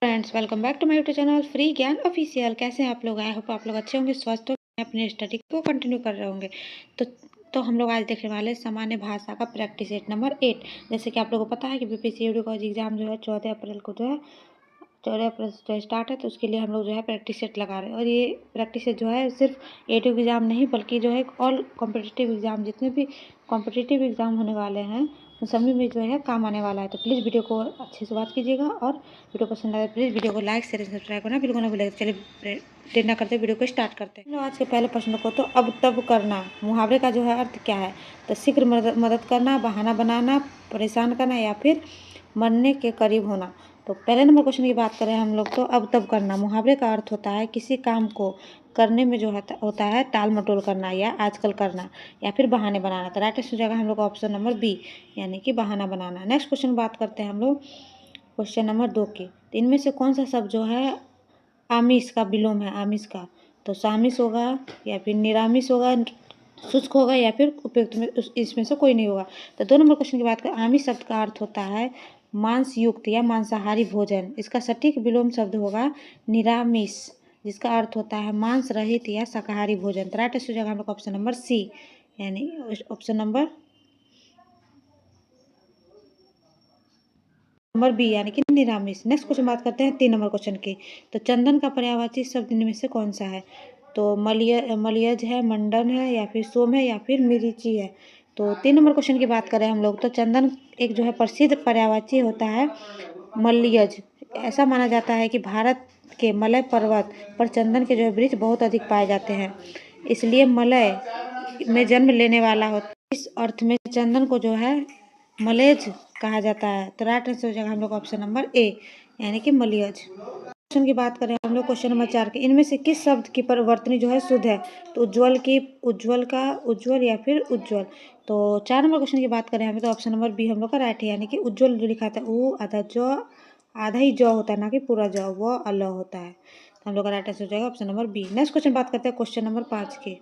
Friends, welcome back to my YouTube channel free Gyan official. कैसे हैं आप लोग? आई होप आप लोग अच्छे होंगे, स्वस्थ होंगे, अपने स्टडी को कंटिन्यू कर रहे होंगे। तो हम लोग आज देखने वाले सामान्य भाषा का प्रैक्टिस सेट नंबर 8। जैसे कि आप लोगों को पता है कि बीपीएससी का एग्जाम जो है 14 अप्रैल को जो है 14 अप्रैल से स्टार्ट है। तो उसके लिए हम लोग जो है प्रैक्टिस सेट लगा रहे हैं। और ये प्रैक्टिस सेट जो है सिर्फ एटू एग्ज़ाम नहीं, बल्कि जो है ऑल कॉम्पिटिटिव एग्ज़ाम, जितने भी कॉम्पिटिटिव एग्ज़ाम होने वाले हैं उन सभी में जो है काम आने वाला है। तो प्लीज़ वीडियो को अच्छे से बात कीजिएगा, और वीडियो पसंद आए प्लीज़ वीडियो को लाइक शेयर सब्सक्राइब करना बिल्कुल ना भूलिएगा। चलिए देर ना करते वीडियो को स्टार्ट करते हैं। आज के पहले प्रश्न को, तो अब तब करना मुहावरे का जो है अर्थ क्या है? तो शीघ्र मदद करना, बहाना बनाना, परेशान करना, या फिर मरने के करीब होना। तो पहले नंबर क्वेश्चन की बात करें हम लोग, तो अब तब करना मुहावरे का अर्थ होता है किसी काम को करने में जो होता है टाल मटोल करना, या आजकल करना, या फिर बहाने बनाना। तो राइट आंसर हो जाएगा हम लोग ऑप्शन नंबर बी, यानी कि बहाना बनाना। नेक्स्ट क्वेश्चन बात करते हैं हम लोग क्वेश्चन नंबर 2 की। तो इनमें से कौन सा शब्द जो है आमिष का विलोम है? आमिष का, तो सामिष होगा, या फिर निरामिष होगा, शुष्क होगा, या फिर उपयुक्त में इसमें से कोई नहीं होगा। तो 2 नंबर क्वेश्चन की बात करें, आमिष शब्द का अर्थ होता है मांस युक्त या मांसाहारी भोजन। इसका सटीक विलोम शब्द होगा निरामिष, जिसका अर्थ होता है मांस रहित या शाकाहारी भोजन। तो राइट आंसर हो जाएगा हम लोग ऑप्शन नंबर सी, यानी ऑप्शन नंबर बी, यानी कि निरामिष। नेक्स्ट क्वेश्चन बात करते हैं 3 नंबर क्वेश्चन की। तो चंदन का पर्यायवाची शब्द इनमें से कौन सा है? तो मलयज है, मंडन है, या फिर सोम है, या फिर मिरीची है। तो 3 नंबर क्वेश्चन की बात करें हम लोग, तो चंदन एक जो है प्रसिद्ध पर्यायवाची होता है मलयज। ऐसा माना जाता है कि भारत के मलय पर्वत पर चंदन के जो है वृक्ष बहुत अधिक पाए जाते हैं, इसलिए मलय में जन्म लेने वाला होता है। इस अर्थ में चंदन को जो है मलयज कहा जाता है। तो राइट आंसर हो जाएगा हम लोग ऑप्शन नंबर ए, यानी कि मलयज। क्वेश्चन की बात करें हम लोग क्वेश्चन नंबर 4 के, इनमें से किस शब्द की परिवर्तनी जो है शुद्ध है? तो उज्ज्वल की, उज्ज्वल का, उज्ज्वल, या फिर उज्ज्वल। तो 4 नंबर क्वेश्चन की बात करें हमें, तो ऑप्शन नंबर बी हम लोग का राइट है, यानी कि उज्ज्वल जो लिखा था वो आधा जो आधा ही जौ होता है, ना कि पूरा जौ, वो अलग होता है। तो हम लोग का राइट आंसर हो जाएगा option number B. Next question बात करते हैं क्वेश्चन नंबर 5 की।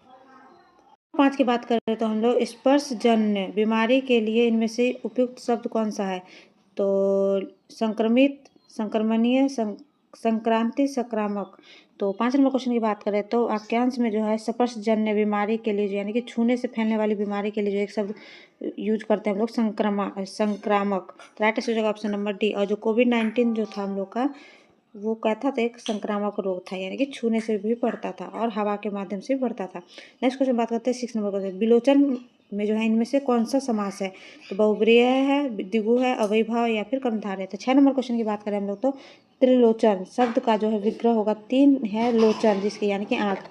5 की बात करें तो हम लोग स्पर्शजन्य बीमारी के लिए इनमें से उपयुक्त शब्द कौन सा है? तो संक्रमित, संक्रमणीय, संक्रांति, संक्रामक। तो 5 नंबर क्वेश्चन की बात करें तो वाक्यांश में जो है स्पर्शजन्य बीमारी के लिए, यानी कि छूने से फैलने वाली बीमारी के लिए जो एक शब्द यूज करते हैं हम लोग संक्रामक। राइट आंसर हो जाएगा ऑप्शन नंबर डी। और जो कोविड-19 जो था हम लोग का, वो क्या था? तो एक संक्रामक रोग था, यानी कि छूने से भी बढ़ता था और हवा के माध्यम से भी बढ़ता था। नेक्स्ट क्वेश्चन बात करते हैं 6 नंबर क्वेश्चन, विलोचन में जो है इनमें से कौन सा समास है? तो बहुब्रीहि है, द्विगु है, अव्ययीभाव, या फिर कर्मधारय है। तो 6 नंबर क्वेश्चन की बात करें हम लोग, तो त्रिलोचन शब्द का जो है विग्रह होगा 3 है लोचन, जिसकी यानी कि आँख,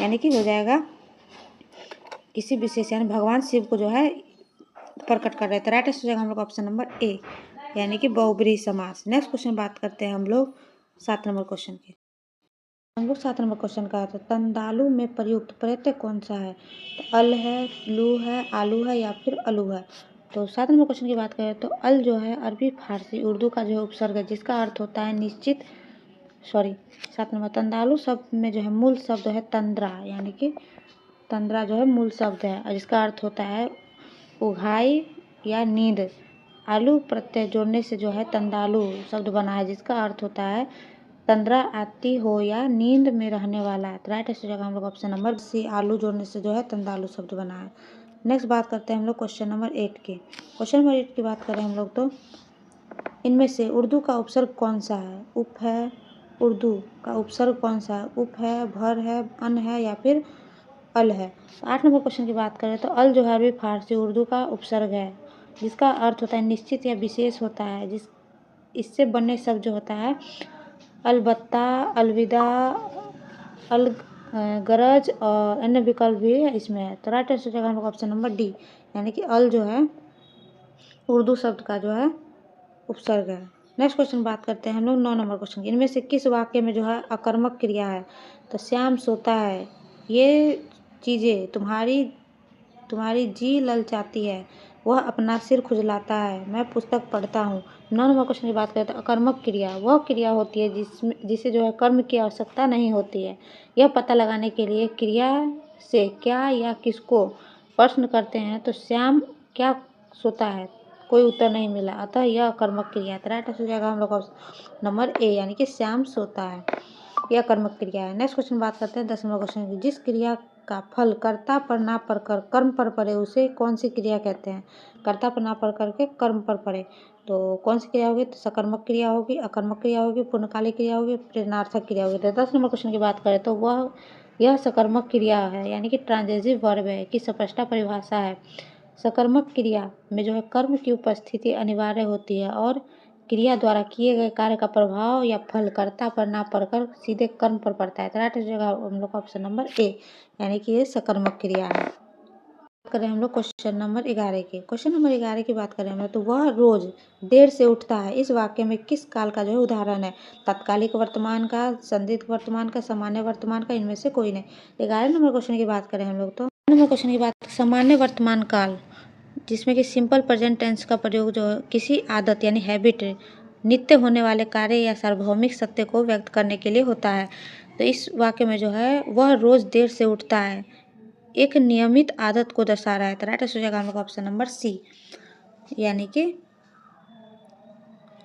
यानी कि हो जाएगा किसी विशेष, यानी भगवान शिव को जो है प्रकट कर रहे थे। राइट आंसर हो जाएगा हम लोग ऑप्शन नंबर ए, यानी कि बहुब्रीहि समास। नेक्स्ट क्वेश्चन बात करते हैं हम लोग 7 नंबर क्वेश्चन की। हम लोग 7 नंबर क्वेश्चन का आता है, तंदालू में प्रयुक्त प्रत्यय कौन सा है? तो अल है, लू है, आलू है, या फिर अलू है। तो 7 नंबर क्वेश्चन की बात करें तो अल जो है अरबी फारसी उर्दू का जो है उपसर्ग है, जिसका अर्थ होता है निश्चित। 7 नंबर तंदालू शब्द में जो है मूल शब्द है तंद्रा, यानी कि तंद्रा जो है मूल शब्द है, और जिसका अर्थ होता है उघाई या नींद। आलू प्रत्यय जोड़ने से जो है तंदालू शब्द बना है, जिसका अर्थ होता है तंद्रा आती हो या नींद में रहने वाला है। तो राइट आंसर जगह हम लोग ऑप्शन नंबर सी, आलू जोड़ने से जो है तंदालू शब्द बना है। नेक्स्ट बात करते हैं हम लोग क्वेश्चन नंबर 8 की। क्वेश्चन नंबर 8 की बात करें हम लोग, तो इनमें से उर्दू का उपसर्ग कौन सा है? उप है, उर्दू का उपसर्ग कौन सा है? उप है, भर है, अन है, या फिर अल है। तो 8 नंबर क्वेश्चन की बात करें तो अल जो है अरबी फारसी उर्दू का उपसर्ग है, जिसका अर्थ होता है निश्चित या विशेष होता है, जिस इससे बनने शब्द जो होता है अलबत्ता, अलविदा, अल गरज और अन्य विकल्प भी इसमें है। तो राइट आंसर जगह हम लोग ऑप्शन नंबर डी, यानी कि अल जो है उर्दू शब्द का जो है उपसर्ग है। नेक्स्ट क्वेश्चन बात करते हैं हम लोग 9 नंबर क्वेश्चन की। इनमें से किस वाक्य में जो है अकर्मक क्रिया है? तो श्याम सोता है, ये चीज़ें तुम्हारी जी ललचाती है, वह अपना सिर खुजलाता है, मैं पुस्तक पढ़ता हूँ। 9 नंबर क्वेश्चन की बात करें तो अकर्मक क्रिया वह क्रिया होती है जिसे जो है कर्म की आवश्यकता नहीं होती है। यह पता लगाने के लिए क्रिया से क्या या किसको प्रश्न करते हैं, तो श्याम क्या सोता है कोई उत्तर नहीं मिला, अतः यह कर्मक क्रिया है। तो राइट आंसर हो जाएगा हम लोग का नंबर ए, यानी कि श्याम सोता है, यह कर्मक क्रिया है। नेक्स्ट क्वेश्चन बात करते हैं 10 नंबर क्वेश्चन की। जिस क्रिया का फल कर्ता पर ना पड़कर कर्म पर पड़े उसे कौन सी क्रिया कहते हैं? कर्ता पर ना पड़ करके कर्म पर पड़े, तो कौन सी क्रिया होगी? तो सकर्मक क्रिया होगी, अकर्मक क्रिया होगी, पूर्णकालिक क्रिया होगी, प्रेरणार्थक क्रिया होगी। तो 10 नंबर क्वेश्चन की बात करें तो यह सकर्मक क्रिया है, यानी कि ट्रांजिटिव वर्ब है, की स्पष्ट परिभाषा है। सकर्मक क्रिया में जो है कर्म की उपस्थिति अनिवार्य होती है और क्रिया द्वारा किए गए कार्य का प्रभाव या फल कर्ता पर ना पड़कर सीधे कर्म पर पड़ता है। तो राइट जगह हम लोग का ऑप्शन नंबर ए, यानी कि ये सकर्मक क्रिया है। बात करें हम लोग क्वेश्चन नंबर 11 की। क्वेश्चन नंबर 11 की बात करें हम लोग तो वह रोज देर से उठता है, इस वाक्य में किस काल का जो है उदाहरण है? तत्कालिक वर्तमान का, संदिग्ध वर्तमान का, सामान्य वर्तमान का, इनमें से कोई नहीं। 11 नंबर क्वेश्चन की बात करें हम लोग तो नंबर क्वेश्चन की बात सामान्य वर्तमान काल, जिसमें कि सिंपल प्रेजेंट टेंस का प्रयोग जो है किसी आदत यानी हैबिट, नित्य होने वाले कार्य या सार्वभौमिक सत्य को व्यक्त करने के लिए होता है। तो इस वाक्य में जो है वह रोज देर से उठता है एक नियमित आदत को दर्शा रहा है। तो राइट आंसर हो जाएगा हम लोग ऑप्शन नंबर सी, यानी कि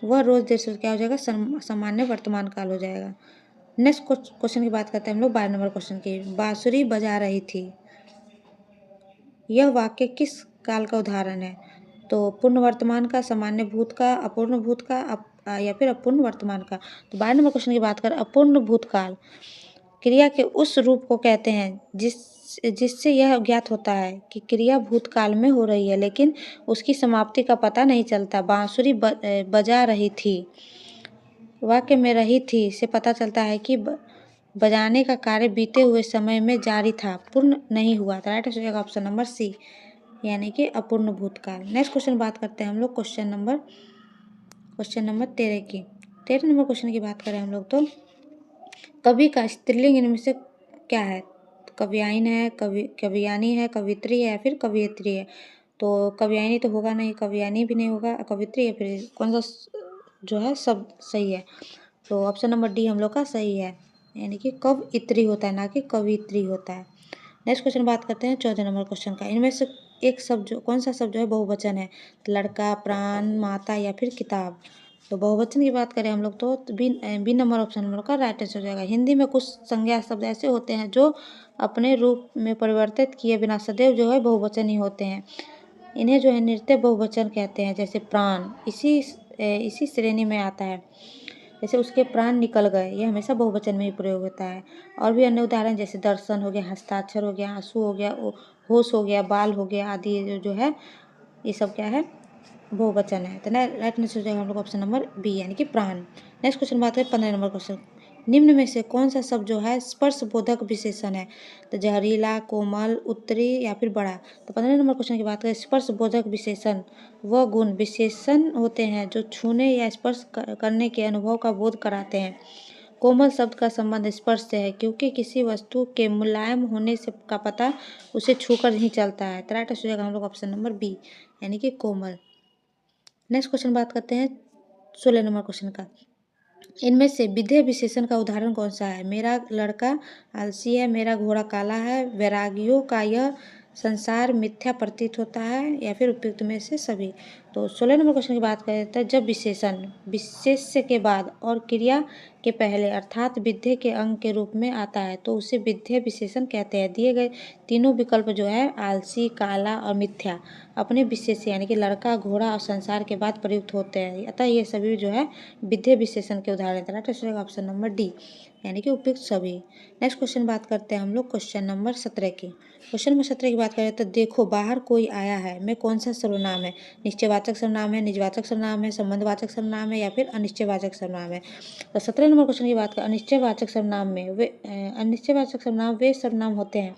वह रोज देर से क्या हो जाएगा? सामान्य वर्तमान काल हो जाएगा। नेक्स्ट क्वेश्चन की बात करते हैं हम लोग 12 नंबर क्वेश्चन की। बांसुरी बजा रही थी, यह वाक्य किस काल का उदाहरण है? तो पूर्ण वर्तमान का, सामान्य भूत का, अपूर्ण भूत का, या फिर अपूर्ण वर्तमान का। तो 12 नंबर क्वेश्चन की बात करें अपूर्ण भूतकाल क्रिया के उस रूप को कहते हैं जिससे यह ज्ञात होता है कि क्रिया भूतकाल में हो रही है लेकिन उसकी समाप्ति का पता नहीं चलता। बांसुरी बजा रही थी, वाक्य में रही थी से पता चलता है कि बजाने का कार्य बीते हुए समय में जारी था, पूर्ण नहीं हुआ। तो राइट आंसर हो जाएगा ऑप्शन नंबर सी, यानी कि अपूर्ण भूतकाल। नेक्स्ट क्वेश्चन बात करते हैं हम लोग क्वेश्चन नंबर 13 की। 13 नंबर क्वेश्चन की बात करें हम लोग तो कवि का स्त्रीलिंग इनमें से क्या है? कवियाइन है, कवियानी है, कवित्री है या फिर कवियत्री है। तो कवियानी तो होगा नहीं, कवियानी भी नहीं होगा, कवित्री है, फिर कौन सा जो है सब सही है? तो ऑप्शन नंबर डी हम लोग का सही है, यानी कि कवियत्री होता है, ना कि कवित्री होता है। नेक्स्ट क्वेश्चन बात करते हैं 14 नंबर क्वेश्चन का। इनमें से एक शब्द जो कौन सा शब्द जो है बहुवचन है? लड़का, प्राण, माता या फिर किताब। तो बहुवचन की बात करें हम लोग तो बी नंबर ऑप्शन हम लोग का राइट आंसर हो जाएगा। हिंदी में कुछ संज्ञा शब्द ऐसे होते हैं जो अपने रूप में परिवर्तित किए बिना सदैव जो है बहुवचन ही होते हैं। इन्हें जो है नृत्य बहुवचन कहते हैं। जैसे प्राण इसी श्रेणी में आता है। जैसे उसके प्राण निकल गए, ये हमेशा बहुवचन में ही प्रयोग होता है। और भी अन्य उदाहरण जैसे दर्शन हो गया, हस्ताक्षर हो गया, आंसू हो गया, होश हो गया, बाल हो गया आदि जो है ये सब क्या है? बहुवचन है। तो राइट आंसर हो जाएगा हम लोग ऑप्शन नंबर बी, यानी कि प्राण। नेक्स्ट क्वेश्चन बात करें 15 नंबर क्वेश्चन। निम्न में से कौन सा शब्द जो है स्पर्श बोधक विशेषण है? तो जहरीला, कोमल, उत्तरी या फिर बड़ा। तो 15 नंबर क्वेश्चन की बात करें स्पर्श बोधक विशेषण वह गुण विशेषण होते हैं जो छूने या स्पर्श करने के अनुभव का बोध कराते हैं। कोमल शब्द का संबंध स्पर्श से है क्योंकि किसी वस्तु के मुलायम होने से का पता उसे छूकर ही चलता है। तो राइट आंसर हो जाएगा हम लोग ऑप्शन नंबर बी, यानी कि कोमल। नेक्स्ट क्वेश्चन बात करते हैं 16 नंबर क्वेश्चन का। इनमें से विधेय विशेषण का उदाहरण कौन सा है? मेरा लड़का आलसी है, मेरा घोड़ा काला है, वैरागियों का यह संसार मिथ्या प्रतीत होता है, या फिर उपयुक्त में से सभी। तो 16 नंबर क्वेश्चन की बात करें तो जब विशेषण विशेष्य के बाद और क्रिया के पहले अर्थात विधेय के अंग के रूप में आता है तो उसे विधेय विशेषण कहते हैं। दिए गए तीनों विकल्प जो है आलसी, काला और मिथ्या अपने विशेष्य यानी कि लड़का, घोड़ा और संसार के बाद प्रयुक्त होते हैं, अतः ये सभी जो है विधेय विशेषण के उदाहरण है। राइट आंसर होगा ऑप्शन नंबर डी, यानी कि उपयुक्त सभी। नेक्स्ट क्वेश्चन बात करते हैं हम लोग क्वेश्चन नंबर 17 की। क्वेश्चन नंबर 17 की बात करें तो देखो बाहर कोई आया है में कौन सा सर्वनाम है? निश्चयवाचक सर्वनाम है, निजवाचक सर्वनाम है, संबंधवाचक सर्वनाम है या फिर अनिश्चयवाचक सर्वनाम है। तो 17 नंबर क्वेश्चन की बात करें अनिश्चयवाचक सर्वनाम में अनिश्चयवाचक सर्वनाम वे सर्वनाम होते हैं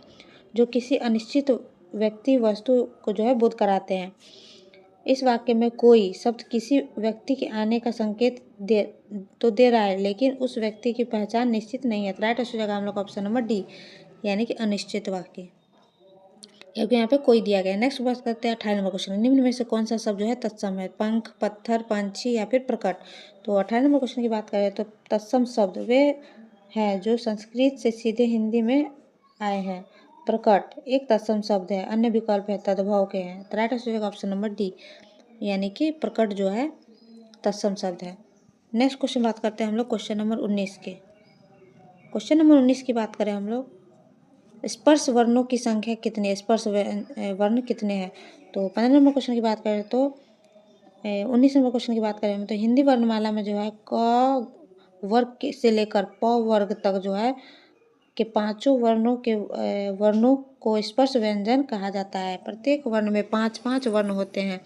जो किसी अनिश्चित व्यक्ति वस्तु को जो है बोध कराते हैं। इस वाक्य में कोई शब्द किसी व्यक्ति के आने का संकेत दे रहा है लेकिन उस व्यक्ति की पहचान निश्चित नहीं है। राइट आंसर हो जाएगा हम लोग ऑप्शन नंबर डी, यानी कि अनिश्चित वाक्य, क्योंकि यहाँ पे कोई दिया गया है। नेक्स्ट बात करते हैं 18 नंबर क्वेश्चन। निम्न में से कौन सा शब्द जो है तत्सम है? पंख, पत्थर, पंछी या फिर प्रकट। तो 18 नंबर क्वेश्चन की बात करें तो तत्सम शब्द वे हैं जो संस्कृत से सीधे हिंदी में आए हैं। प्रकट एक तत्सम शब्द है, अन्य विकल्प है तद्भव के हैं। तो राइट आंसर हो जाएगा ऑप्शन नंबर डी, यानी कि प्रकट जो है तत्सम शब्द है। नेक्स्ट क्वेश्चन बात करते हैं हम लोग क्वेश्चन नंबर 19 के। क्वेश्चन नंबर 19 की बात करें हम लोग, स्पर्श वर्णों की संख्या कितनी है, स्पर्श वर्ण कितने हैं। तो 15 नंबर क्वेश्चन की बात करें तो 19 नंबर क्वेश्चन की बात करें तो हिंदी वर्णमाला में जो है क वर्ग से लेकर प वर्ग तक जो है के पांचों वर्णों को स्पर्श व्यंजन कहा जाता है। प्रत्येक वर्ण में 5-5 वर्ण होते हैं।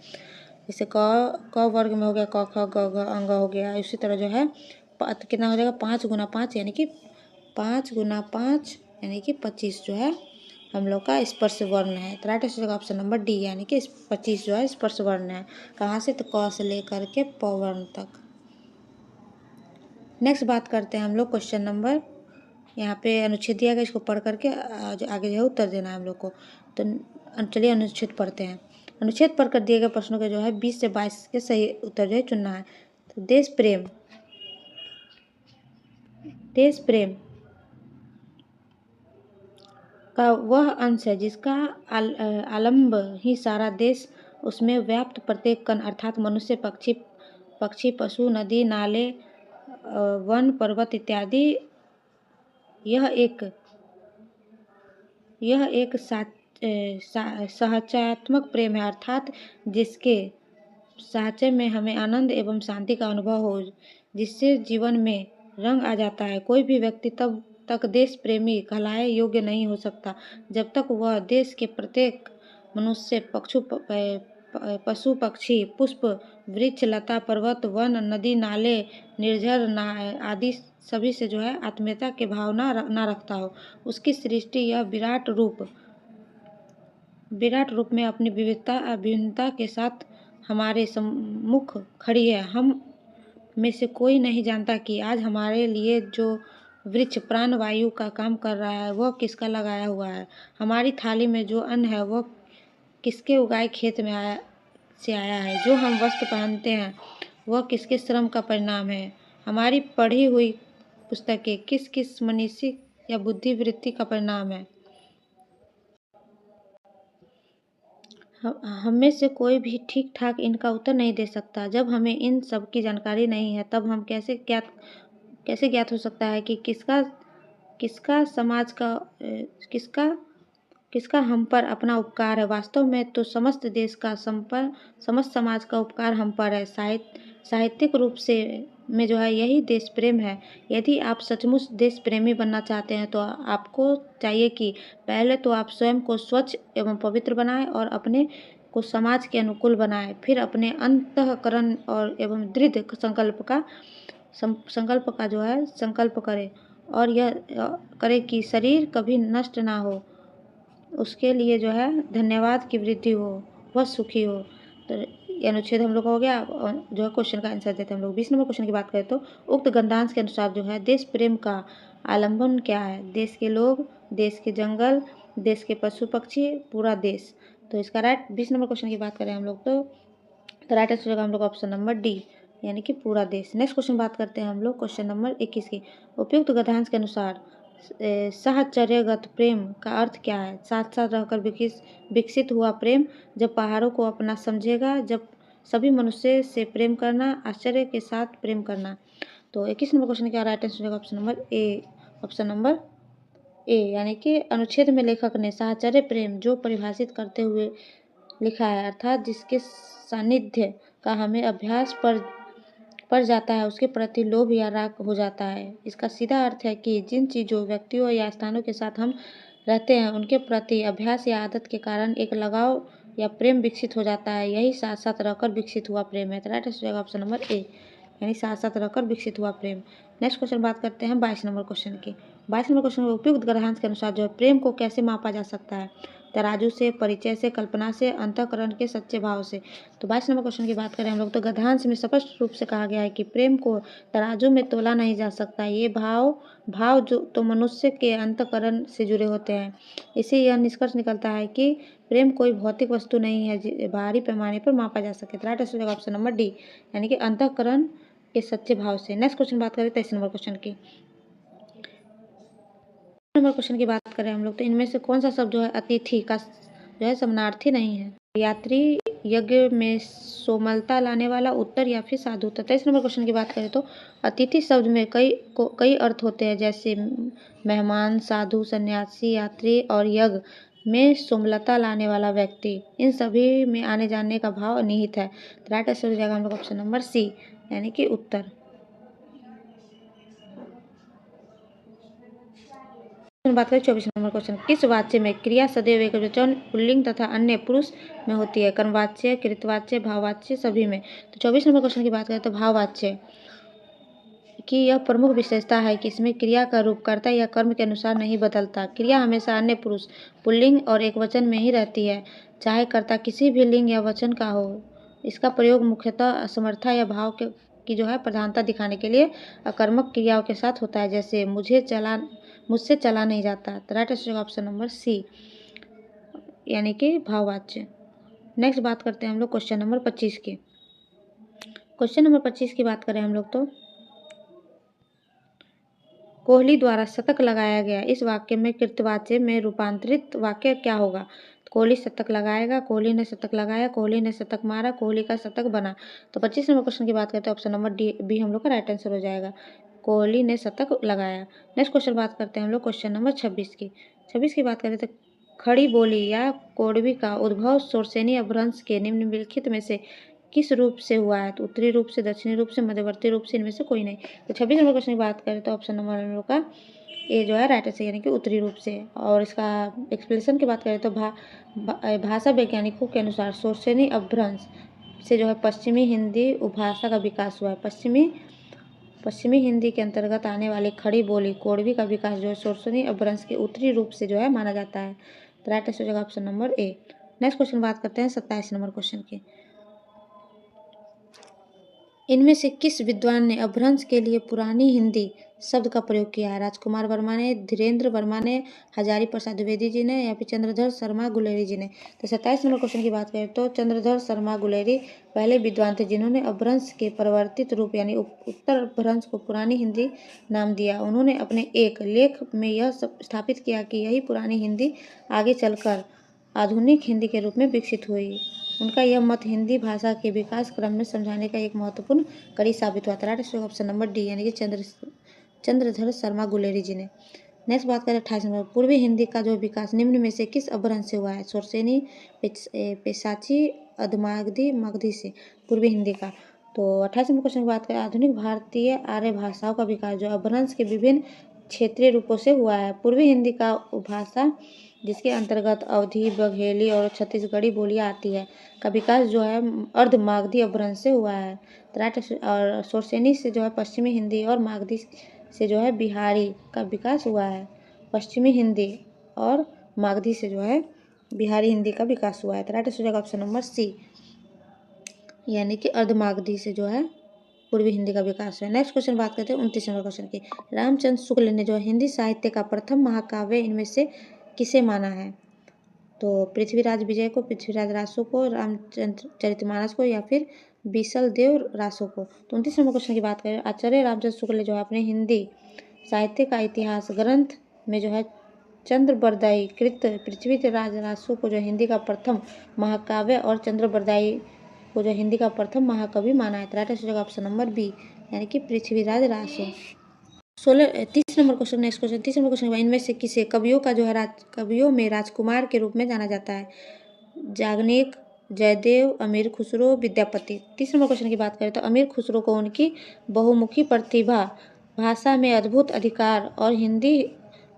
जैसे क वर्ग में हो गया क ख ग घ अंग हो गया। इसी तरह जो है कितना हो जाएगा 5 गुना 5 यानी कि 5 गुना 5 यानी कि 25 जो है हम लोग का स्पर्श वर्ण है। तो right answer option number D यानी कि 25 जो है स्पर्श वर्ण है। कहाँ से, तो क से लेकर के प वर्ण तक। नेक्स्ट बात करते हैं हम लोग क्वेश्चन नंबर, यहाँ पे अनुच्छेद दिया गया, इसको पढ़ करके आगे जो है उत्तर देना है हम लोग को। तो चलिए अनुच्छेद पढ़ते हैं। अनुच्छेद पढ़कर दिए गए प्रश्नों के जो है 20 से 22 के सही उत्तर जो है चुनना है। तो देश प्रेम का वह अंश है जिसका आलम्ब ही सारा देश, उसमें व्याप्त प्रत्येक कण अर्थात मनुष्य, पक्षी पशु, नदी नाले, वन पर्वत इत्यादि। यह एक सहचात्मक प्रेम है अर्थात जिसके साहचर्य में हमें आनंद एवं शांति का अनुभव हो, जिससे जीवन में रंग आ जाता है। कोई भी व्यक्ति तब तक देश प्रेमी कहलाए योग्य नहीं हो सकता जब तक वह देश के प्रत्येक मनुष्य, पशु पक्षी, पुष्प वृक्ष, लता पर्वत, वन, नदी नाले, निर्झर आदि सभी से जो है आत्मीयता के भावना ना रखता हो। उसकी सृष्टि यह विराट रूप में अपनी विभिन्नता के साथ हमारे सम्मुख खड़ी है। हम में से कोई नहीं जानता कि आज हमारे लिए जो वृक्ष प्राण वायु का काम कर रहा है वह किसका लगाया हुआ है। हमारी थाली में जो अन्न है वह किसके उगाए खेत में आया है। जो हम वस्त्र पहनते हैं वह किसके श्रम का परिणाम है। हमारी पढ़ी हुई पुस्तकें किस मनीषी या बुद्धिवृत्ति का परिणाम है। हम में से कोई भी ठीक ठाक इनका उत्तर नहीं दे सकता। जब हमें इन सब की जानकारी नहीं है तब हम कैसे ज्ञात हो सकता है कि किसका हम पर अपना उपकार है। वास्तव में तो समस्त समाज का उपकार हम पर है। साहित्यिक रूप से में जो है यही देश प्रेम है। यदि आप सचमुच देश प्रेमी बनना चाहते हैं तो आपको चाहिए कि पहले तो आप स्वयं को स्वच्छ एवं पवित्र बनाएं और अपने को समाज के अनुकूल बनाएं। फिर अपने अंतःकरण और एवं दृढ़ संकल्प का जो है संकल्प करें और यह करें कि शरीर कभी नष्ट ना हो, उसके लिए जो है धन्यवाद की वृद्धि हो, वह सुखी हो। तो ये अनुच्छेद हम लोग का हो गया। जो है क्वेश्चन का आंसर देते हैं हम लोग। 20 नंबर क्वेश्चन की बात करें तो उक्त गद्यांश के अनुसार जो है देश प्रेम का आलम्बन क्या है। देश के लोग, देश के जंगल, देश के पशु पक्षी, पूरा देश। तो इसका राइट 20 नंबर क्वेश्चन की बात करें हम लोग तो राइट आंसर होगा हम लोग ऑप्शन नंबर डी यानी कि पूरा देश। नेक्स्ट क्वेश्चन बात करते हैं हम लोग क्वेश्चन नंबर 21 की। उपयुक्त गद्यांश के अनुसार साहचर्यगत प्रेम का अर्थ क्या है। साथ साथ रहकर विकसित हुआ प्रेम, जब पहाड़ों को अपना समझेगा, जब सभी मनुष्य से प्रेम करना, आश्चर्य के साथ प्रेम करना। तो 21 नंबर क्वेश्चन का राइट आंसर होगा ऑप्शन नंबर ए यानी कि अनुच्छेद में लेखक ने साहचर्य प्रेम जो परिभाषित करते हुए लिखा है अर्थात जिसके सानिध्य का हमें अभ्यास पड़ जाता है उसके प्रति लोभ या राग हो जाता है। इसका सीधा अर्थ है कि जिन चीज़ों, व्यक्तियों या स्थानों के साथ हम रहते हैं उनके प्रति अभ्यास या आदत के कारण एक लगाव या प्रेम विकसित हो जाता है। यही साथ साथ रहकर विकसित हुआ प्रेम है। तो राइट आंसर होगा ऑप्शन नंबर ए यानी साथ साथ रहकर विकसित हुआ प्रेम। नेक्स्ट क्वेश्चन बात करते हैं 22 नंबर क्वेश्चन की। 22 नंबर क्वेश्चन में उपयुक्त गद्यांश के अनुसार जो है प्रेम को कैसे मापा जा सकता है। तराजू से, परिचय से, कल्पना से, अंतःकरण के सच्चे भाव से। तो 22 नंबर क्वेश्चन की बात करें हम लोग तो गद्यांश में स्पष्ट रूप से कहा गया है कि प्रेम को तराजू में तोला नहीं जा सकता। ये भाव जो तो मनुष्य के अंतःकरण से जुड़े होते हैं। इससे यह निष्कर्ष निकलता है कि प्रेम कोई भौतिक वस्तु नहीं है बाहरी पैमाने पर मापा जा सके। तो राइट आंसर होगा ऑप्शन नंबर डी यानी कि अंतःकरण के सच्चे भाव से। नेक्स्ट क्वेश्चन बात करें 23 नंबर क्वेश्चन की। नंबर क्वेश्चन की बात करें हम लोग तो इनमें से कौन सा शब्द जो है अतिथि का जो है समानार्थी नहीं है। यात्री यज्ञ में सोमलता लाने वाला, उत्तर या फिर साधुता। 23 नंबर क्वेश्चन की बात करें तो अतिथि शब्द में कई अर्थ होते हैं, जैसे मेहमान, साधु, सन्यासी, यात्री और यज्ञ में सोमलता लाने वाला व्यक्ति। इन सभी में आने जाने का भाव निहित है। तो राइट आंसर हो जाएगा हम लोग ऑप्शन नंबर सी, यानी कि उत्तर। बात करें 24 नंबर क्वेश्चन, किस वाच्य में क्रिया सदैव एकवचन, पुल्लिंग तथा अन्य पुरुष में होती है? कर्मवाच्य, कृतवाच्य, भाववाच्य, सभी में। तो 24 नंबर क्वेश्चन की बात करें तो भाववाच्य की यह प्रमुख विशेषता है कि इसमें क्रिया का रूप कर्ता या कर्म के अनुसार नहीं बदलता। क्रिया हमेशा अन्य पुरुष, पुल्लिंग और एकवचन में ही रहती है, चाहे कर्ता किसी भी लिंग या वचन का हो। इसका प्रयोग मुख्यतः असमर्थता या भाव की जो है प्रधानता दिखाने के लिए अकर्मक क्रियाओं के साथ होता है, जैसे मुझसे चला नहीं जाता। तो right answer option number C, यानी कि भाववाच्य। नेक्स्ट बात करते हैं हम लोग क्वेश्चन नंबर 25 की। क्वेश्चन नंबर 25 की बात करें हम लोग तो कोहली द्वारा शतक लगाया गया इस वाक्य में कृतवाच्य में रूपांतरित वाक्य क्या होगा? कोहली शतक लगाएगा, कोहली ने शतक लगाया, कोहली ने शतक मारा, कोहली का शतक बना। तो 25 नंबर क्वेश्चन की बात करते हैं, ऑप्शन नंबर बी हम लोग का राइट आंसर हो जाएगा, कोहली ने शतक लगाया। नेक्स्ट क्वेश्चन बात करते हैं हम लोग क्वेश्चन नंबर 26 की। 26 की बात करें तो खड़ी बोली या कोडवी का उद्भव शोरसेनी अपभ्रंश के निम्नलिखित में से किस रूप से हुआ है? तो उत्तरी रूप से, दक्षिणी रूप से, मध्यवर्ती रूप से, इनमें से कोई नहीं। तो 26 नंबर क्वेश्चन की बात करें तो ऑप्शन नंबर हम लोग का ये जो है राइट आंसर, यानी कि उत्तरी रूप से। और इसका एक्सप्लेनेशन की बात करें तो भाषा वैज्ञानिकों के अनुसार शोरसेनी अपभ्रंश से जो है पश्चिमी हिंदी उपभाषा का विकास हुआ है। पश्चिमी हिंदी के अंतर्गत आने वाली खड़ी बोली कोडवी का विकास जो है शोरसेनी अपभ्रंश के उत्तरी रूप से जो है माना जाता है। तो राइट आंसर हो जाएगा option number A. Next question बात करते हैं 27 नंबर क्वेश्चन की। इनमें से किस विद्वान ने अपभ्रंश के लिए पुरानी हिंदी शब्द का प्रयोग किया है? राजकुमार वर्मा ने, धीरेन्द्र वर्मा ने, हजारी प्रसाद द्विवेदी जी ने, या फिर चंद्रधर शर्मा गुलेरी जी ने। तो 27 नंबर क्वेश्चन की बात करें तो चंद्रधर शर्मा गुलेरी पहले विद्वान थे जिन्होंने अपभ्रंश के परिवर्तित रूप यानी उत्तर अपभ्रंश को पुरानी हिंदी नाम दिया। उन्होंने अपने एक लेख में यह स्थापित किया कि यही पुरानी हिंदी आगे चलकर आधुनिक हिंदी के रूप में विकसित हुई। उनका यह मत हिंदी भाषा के विकास क्रम में समझाने का एक महत्वपूर्ण कड़ी साबित हुआ था। Right answer option number D, यानी कि चंद्रधर शर्मा गुलेरी जी ने। नेक्स्ट बात करें 28 नंबर, पूर्वी हिंदी का जो विकास निम्न में से किस अपभ्रंश से हुआ है? शोरसेनी, पेशाची, अधमागधी, मगधी से पूर्वी हिंदी का। तो 28 नंबर क्वेश्चन की बात करें, आधुनिक भारतीय आर्य भाषाओं का विकास जो अपभ्रंश के विभिन्न क्षेत्रीय रूपों से हुआ है। पूर्वी हिंदी का उपभाषा जिसके अंतर्गत अवधी, बघेली और छत्तीसगढ़ी बोलियां आती है का विकास जो है अर्ध मागधी अपभ्रंश से हुआ है। राइट। और शोरसेनी से जो है पश्चिमी हिंदी और मागधी से जो है बिहारी का विकास हुआ है। पश्चिमी हिंदी और मागधी से जो है बिहारी हिंदी का विकास हुआ है। तो राइट हो जाएगा ऑप्शन नंबर सी, यानी कि अर्धमागधी से जो है पूर्वी हिंदी का विकास है। नेक्स्ट क्वेश्चन बात करते हैं 29 नंबर क्वेश्चन की। रामचंद्र शुक्ल ने जो हिंदी साहित्य का प्रथम महाकाव्य इनमें से किसे माना है? तो पृथ्वीराज विजय को, पृथ्वीराज रासो को, रामचंद्र चरितमानस को, या फिर बीसल देव रासो को। तो 29 नंबर क्वेश्चन की बात करें, आचार्य रामचंद्र शुक्ल ने जो है अपने हिंदी साहित्य का इतिहास ग्रंथ में जो है चंद्रबरदाई कृत पृथ्वीराज रासो को जो हिंदी का प्रथम महाकाव्य और चंद्रबरदाई को जो हिंदी का प्रथम महाकवि माना है। Right answer option number B, यानी कि Prithviraj Raso. 30 number question, next question 30 number question, इनमें से किसे कवियों का जो है कवियों में राजकुमार के रूप में जाना जाता है? जागनिक, जयदेव, अमीर खुसरो, विद्यापति। 30 नंबर क्वेश्चन की बात करें तो अमीर खुसरो को उनकी बहुमुखी प्रतिभा, भाषा में अद्भुत अधिकार और हिंदी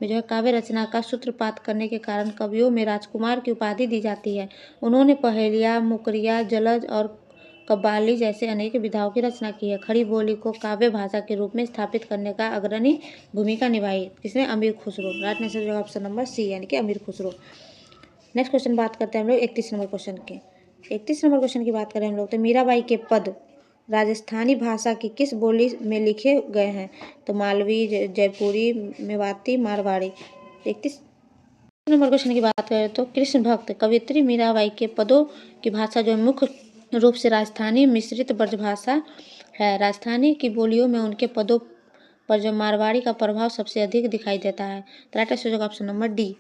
में जो है काव्य रचना का सूत्रपात करने के कारण कवियों में राजकुमार की उपाधि दी जाती है। उन्होंने पहेलिया, मुकरिया, जलज और कव्वाली जैसे अनेक विधाओं की रचना की है। खड़ी बोली को काव्य भाषा के रूप में स्थापित करने का अग्रणी भूमिका निभाई किसने? Amir Khusro. Right answer option number C, यानी कि अमीर खुसरो। नेक्स्ट क्वेश्चन बात करते हैं हम लोग 31 नंबर क्वेश्चन के। 31 नंबर क्वेश्चन की बात करें हम लोग तो मीराबाई के पद राजस्थानी भाषा की किस बोली में लिखे गए हैं? तो मालवी, जयपुरी, मेवाती, मारवाड़ी। 31 नंबर क्वेश्चन की बात करें तो कृष्ण भक्त कवियत्री मीराबाई के पदों की भाषा जो मुख्य रूप से राजस्थानी मिश्रित ब्रजभाषा है। राजस्थानी की बोलियों में उनके पदों पर जो मारवाड़ी का प्रभाव सबसे अधिक दिखाई देता है। तो right answer option number D,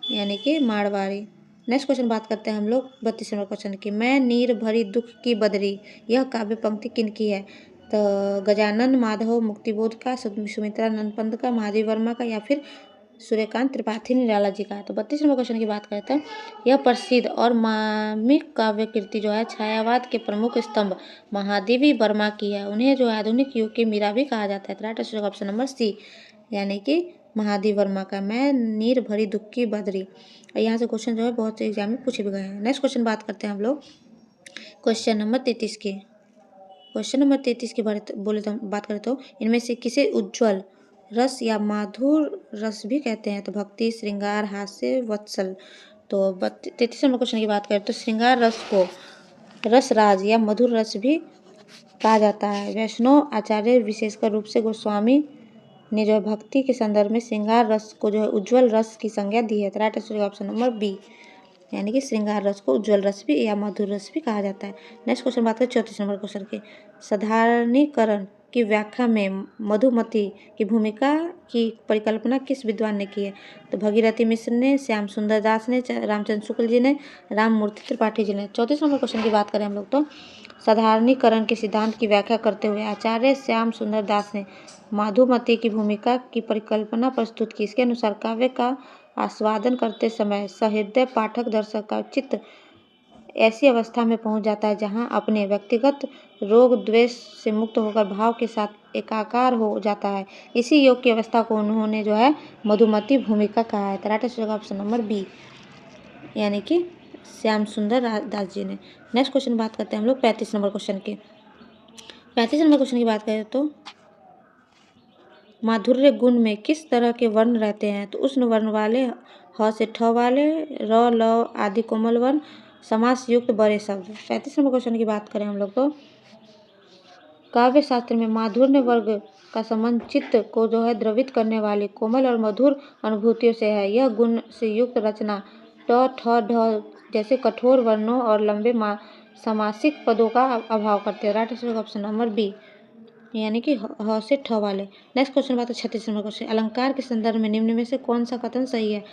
यानी कि मारवाड़ी। नेक्स्ट क्वेश्चन बात करते हैं हम लोग 32 नंबर क्वेश्चन की। मैं नीर भरी दुख की बदरी, यह काव्य पंक्ति किनकी है? तो गजानन माधव मुक्तिबोध का, सुमित्रा नंद पंत का, महादेव वर्मा का, या फिर सूर्यकांत त्रिपाठी निराला जी का। तो 32 नंबर क्वेश्चन की बात करते हैं। यह प्रसिद्ध और मार्मिक काव्य कृति जो है छायावाद के प्रमुख स्तंभ महादेवी वर्मा की है। उन्हें जो है आधुनिक युग की मीरा भी कहा जाता है। तो right answer option number C, यानी कि महादेव वर्मा का मैं नीर भरी दुख की बदरी। और यहाँ से क्वेश्चन जो है बहुत से एग्जाम में पूछे भी गए हैं। नेक्स्ट क्वेश्चन बात करते हैं हम लोग क्वेश्चन नंबर 33 की। क्वेश्चन नंबर 33 की बात करें तो इनमें से किसे उज्ज्वल रस या माधुर रस भी कहते हैं? तो भक्ति, श्रृंगार, हास्य, वत्सल। तो 33 नंबर क्वेश्चन की बात करें तो श्रृंगार रस को रसराज या मधुर रस भी कहा जाता है। वैष्णव आचार्य विशेषकर रूप से गोस्वामी ने जो है भक्ति के संदर्भ में श्रृंगार रस को जो है उज्ज्वल रस की संज्ञा दी है। तो right answer option number B, यानी कि श्रृंगार रस को उज्ज्वल रस भी या मधुर रस भी कहा जाता है। नेक्स्ट क्वेश्चन बात करें 34 नंबर क्वेश्चन की। साधारणीकरण की व्याख्या में मधुमती की भूमिका की परिकल्पना किस विद्वान ने की है? तो भगीरथी मिश्र ने, श्याम सुंदर दास ने, रामचंद्र शुक्ल जी ने, राममूर्ति त्रिपाठी जी ने। 34 नंबर क्वेश्चन की बात करें हम लोग तो साधारणीकरण के सिद्धांत की व्याख्या करते हुए आचार्य श्याम सुंदर दास ने मधुमती की भूमिका की परिकल्पना प्रस्तुत की। इसके अनुसार काव्य का आस्वादन करते समय सहृदय पाठक दर्शक का चित्त ऐसी अवस्था में पहुंच जाता है जहां अपने व्यक्तिगत रोग द्वेष से मुक्त होकर भाव के साथ एकाकार हो जाता है। इसी योग की अवस्था को उन्होंने जो है मधुमती भूमिका कहा है। Right answer option number B, यानी कि श्याम सुंदर दास जी ने। नेक्स्ट क्वेश्चन बात करते हैं हम लोग 35 नंबर क्वेश्चन की। 35 नंबर क्वेश्चन की बात करें तो माधुर्य गुण में किस तरह के वर्ण रहते हैं? तो उष्ण वर्ण वाले, ह से ठ वाले, र ल आदि कोमल वर्ण, समास युक्त बड़े शब्द। 35 नंबर क्वेश्चन की बात करें हम लोग तो काव्य शास्त्र में माधुर्य वर्ग का संबंध चित्त को जो है द्रवित करने वाली कोमल और मधुर अनुभूतियों से है। यह गुण से युक्त रचना ट ठ ढ जैसे कठोर वर्णों और लंबे समासिक पदों का अभाव करते हैं। Right answer option number B, यानी कि ह से ठ वाले। नेक्स्ट क्वेश्चन बात है 36 नंबर क्वेश्चन। अलंकार के संदर्भ में निम्न में से कौन सा कथन सही है?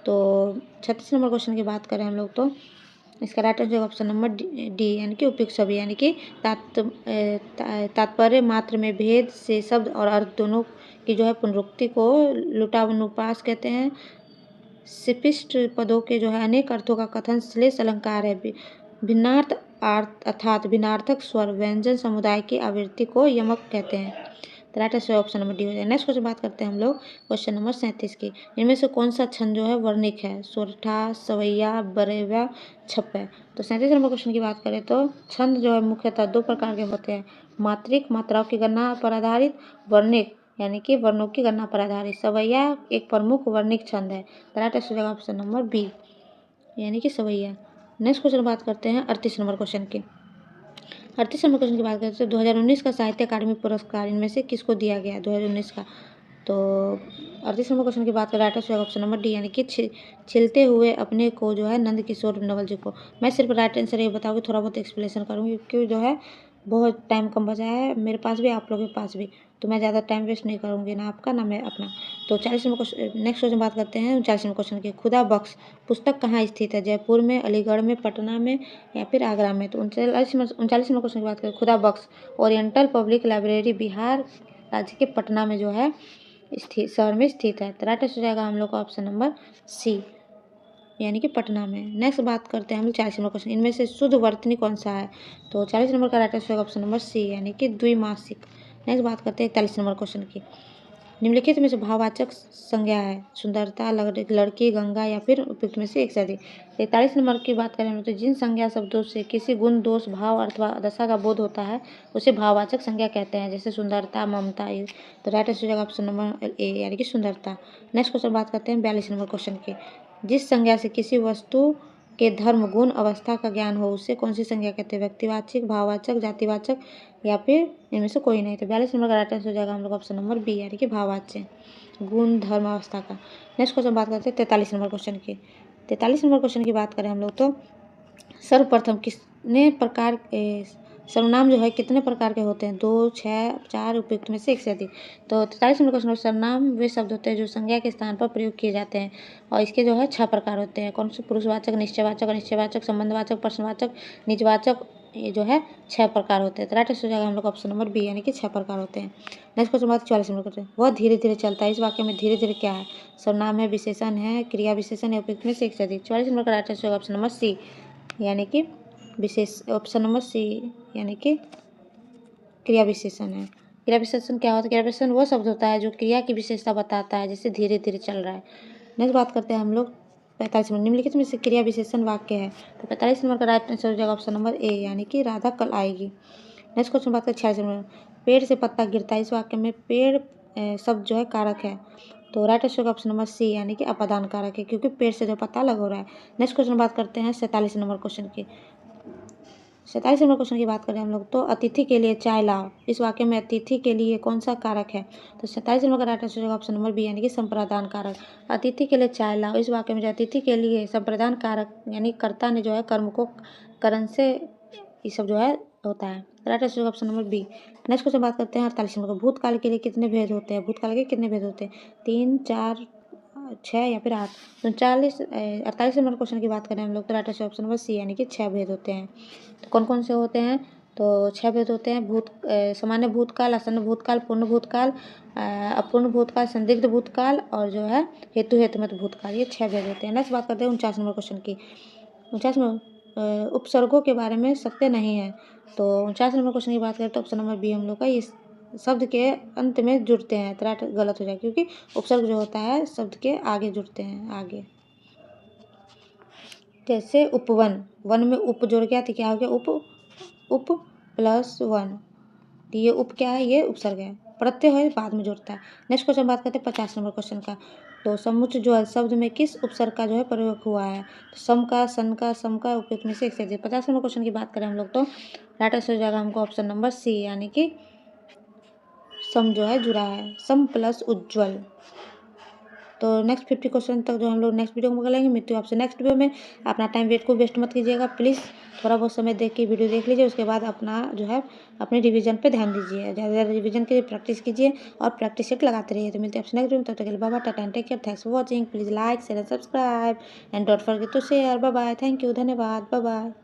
तो 36 नंबर क्वेश्चन की बात करें हम लोग तो इसका right answer option number D, यानी कि उपयुक्त सभी, यानी कि तात्पर्य मात्र में भेद से शब्द और अर्थ दोनों की जो है पुनरुक्ति को लुटानुपास कहते हैं। शिपिष्ट पदों के जो है अनेक अर्थों का कथन श्लेष अलंकार है। भिन्नार्थ अर्थात भिन्नार्थक स्वर व्यंजन समुदाय की आवृत्ति को यमक कहते हैं। तो right answer option number D हो जाए। नेक्स्ट क्वेश्चन बात करते हैं हम लोग क्वेश्चन नंबर 37 की। इनमें से कौन सा छंद जो है वर्णिक है? सोरठा, सवैया, बरेवा, छप्पै। तो 37 नंबर क्वेश्चन की बात करें तो छंद जो है मुख्यतः दो प्रकार के होते हैं, मात्रिक मात्राओं की गणना पर आधारित, वर्णिक यानी कि वर्णों की गणना पर आधारित। सवैया एक प्रमुख वर्णिक छंद है। Right answer option number B, यानी कि सवैया। नेक्स्ट क्वेश्चन बात करते हैं 38 नंबर क्वेश्चन की। 38 नंबर क्वेश्चन की बात करते हैं 2019 का साहित्य अकादमी पुरस्कार इनमें से किसको दिया गया 2019 का? तो 38 नंबर क्वेश्चन की बात करें right answer option number D, यानी कि छिलते हुए अपने को जो है नंद किशोर नवल जी को। मैं सिर्फ राइट आंसर ये बताऊँगी, थोड़ा बहुत एक्सप्लेनेशन करूँगी क्योंकि जो है बहुत टाइम कम बचा है मेरे पास भी, आप लोगों के पास भी, तो मैं ज़्यादा टाइम वेस्ट नहीं करूँगी, ना आपका ना मैं अपना। तो 40 नंबर क्वेश्चन, नेक्स्ट क्वेश्चन बात करते हैं 40 नंबर क्वेश्चन की। खुदा बख्श पुस्तक कहाँ स्थित है? जयपुर में, अलीगढ़ में, पटना में या फिर आगरा में? तो 39 नंबर क्वेश्चन की बात करें खुदा बख्श ओरिएंटल पब्लिक लाइब्रेरी बिहार राज्य के पटना में जो है स्थित, शहर में स्थित है। तो राइट आंसर हो जाएगा हम लोग का ऑप्शन नंबर सी, यानी कि पटना में। नेक्स्ट बात करते हैं हम लोग 40 नंबर क्वेश्चन। इनमें से शुद्ध वर्तनी कौन सा है? तो 40 नंबर का right answer option number C, यानी कि द्विमासिक। नेक्स्ट बात करते हैं 41 नंबर क्वेश्चन की। निम्नलिखित में से भाववाचक संज्ञा है सुंदरता, लड़की, गंगा या फिर उपयुक्त में से एक से अधिक। 43 नंबर की बात करें तो जिन संज्ञा शब्दों से किसी गुण, दोष, भाव अथवा दशा का बोध होता है उसे भाववाचक संज्ञा कहते हैं, जैसे सुंदरता, ममता। तो राइट आंसर हो जाएगा ऑप्शन नंबर ए, यानी कि सुंदरता। नेक्स्ट क्वेश्चन बात करते हैं 42 नंबर क्वेश्चन की। जिस संज्ञा से किसी वस्तु के धर्म, गुण, अवस्था का ज्ञान हो उसे कौन सी संज्ञा कहते हैं? व्यक्तिवाचक, भाववाचक, जातिवाचक या फिर इनमें से कोई नहीं। तो 42 नंबर का राइट आंसर हो जाएगा हम लोग ऑप्शन नंबर बी, यानी कि भाववाच्य, गुण, धर्म, अवस्था का। नेक्स्ट क्वेश्चन बात करते हैं 43 नंबर क्वेश्चन की। 43 नंबर क्वेश्चन की बात करें हम लोग तो सर्वप्रथम किसने सर्वनाम जो है कितने प्रकार के होते हैं? 2, 6, 4, उपयुक्त में से एक से अधिक। तो 43 नंबर क्वेश्चन, सर्वनाम वे शब्द होते हैं जो संज्ञा के स्थान पर प्रयोग किए जाते हैं और इसके जो है 6 प्रकार होते हैं। कौन से? पुरुषवाचक, निश्चयवाचक, अनिश्चयवाचक, संबंधवाचक, प्रश्नवाचक, निजवाचक, ये जो है 6 प्रकार होते हैं। तो राइट आंसर हो जाएगा हम लोग ऑप्शन नंबर बी, यानी कि 6 प्रकार होते हैं। नेक्स्ट क्वेश्चन बात 44 नंबर क्वेश्चन, वह धीरे धीरे चलता है। इस वाक्य में धीरे धीरे क्या है? सर्वनाम है, विशेषण है, क्रिया विशेषण है, उपयुक्त में से एक से अधिक। 44 नंबर का राइट आंसर होगा ऑप्शन नंबर सी, यानी कि ऑप्शन नंबर सी, यानी कि क्रिया विशेषण है। क्रिया विशेषण क्या होता है? क्रिया विशेषण वो शब्द होता है जो क्रिया की विशेषता बताता है, जैसे धीरे धीरे चल रहा है। नेक्स्ट बात करते हैं हम लोग 45 नंबर, निम्नलिखित में से क्रिया विशेषण वाक्य है। तो 45 नंबर का राइट आंसर हो जाएगा ऑप्शन नंबर ए, यानी कि राधा कल आएगी। नेक्स्ट क्वेश्चन बात करें 46 नंबर, पेड़ से पत्ता गिरता है। इस वाक्य में पेड़ शब्द जो है कारक है। तो राइट आंसर होगा ऑप्शन नंबर सी, यानी कि अपादान कारक है, क्योंकि पेड़ से जो पत्ता अलग हो रहा है। नेक्स्ट क्वेश्चन बात करते हैं 47 नंबर क्वेश्चन की। 27 नंबर क्वेश्चन की बात करें हम लोग, तो अतिथि के लिए चाय लाओ। इस वाक्य में अतिथि के लिए कौन सा कारक है? तो 27 नंबर का राइट आंसर होगा ऑप्शन नंबर बी, यानी कि संप्रदान कारक। अतिथि के लिए चाय लाओ, इस वाक्य में जो अतिथि के लिए संप्रदान कारक, यानी कर्ता ने जो है कर्म को करण से ये सब जो है होता है। राइट आंसर होगा option number B. Next question बात करते हैं 48 नंबर का, भूतकाल के लिए कितने भेद होते हैं? भूतकाल के कितने भेद होते हैं? 3, 4, 6 या फिर 8। तो 48 नंबर क्वेश्चन की बात करें हम लोग, तो right answer option number C, यानी कि 6 भेद होते हैं। तो कौन कौन से होते हैं? तो 6 भेद होते हैं, सामान्य भूतकाल, आसन्न भूतकाल, पूर्ण भूतकाल, अपूर्ण भूतकाल, संदिग्ध भूतकाल और जो है हेतुमत भूतकाल, ये 6 भेद होते हैं। नेक्स्ट बात करते हैं 49 नंबर क्वेश्चन की। 49 में उपसर्गों के बारे में सत्य नहीं है। तो 49 नंबर क्वेश्चन की बात करें तो ऑप्शन नंबर बी हम लोग का, इस शब्द के अंत में जुड़ते हैं। तो राइट गलत हो जाएगा, क्योंकि उपसर्ग जो होता है शब्द के आगे जुड़ते हैं, आगे। जैसे उपवन, वन में उप जोड़ गया तो क्या हो गया? उप प्लस वन। तो ये उप क्या है? ये उपसर्ग है, प्रत्यय है बाद में जुड़ता है। नेक्स्ट क्वेश्चन बात करते हैं 50 नंबर क्वेश्चन का। तो समुच्च जो शब्द में किस उपसर्ग का जो है प्रयोग हुआ है? तो सम का, सन का, सम का, उपयुक्त में से एक से अधिक। 50 नंबर क्वेश्चन की बात करें हम लोग, तो राइट आंसर हो जाएगा हमको ऑप्शन नंबर सी, यानी कि सम जो है जुड़ा है, सम प्लस उज्ज्वल। तो नेक्स्ट 50 क्वेश्चन तक जो हम लोग नेक्स्ट वीडियो में कर लेंगे। मिलती हूँ आपसे नेक्स्ट वीडियो में। अपना टाइम वेस्ट मत कीजिएगा प्लीज़, थोड़ा बहुत समय देख के वीडियो देख लीजिए, उसके बाद अपना जो है अपने रिवीजन पे ध्यान दीजिए, ज़्यादा ज़्यादा रिवीजन के लिए प्रैक्टिस कीजिए और प्रैक्टिस सेट लगाते रहिए। तो मिलते हैं आपसे नेक्स्ट वीडियो में, तब तक के लिए bye bye, tata and take care, thanks for watching, please like share and subscribe and don't forget to share. Bye bye, thank you, धन्यवाद, बाय बाय।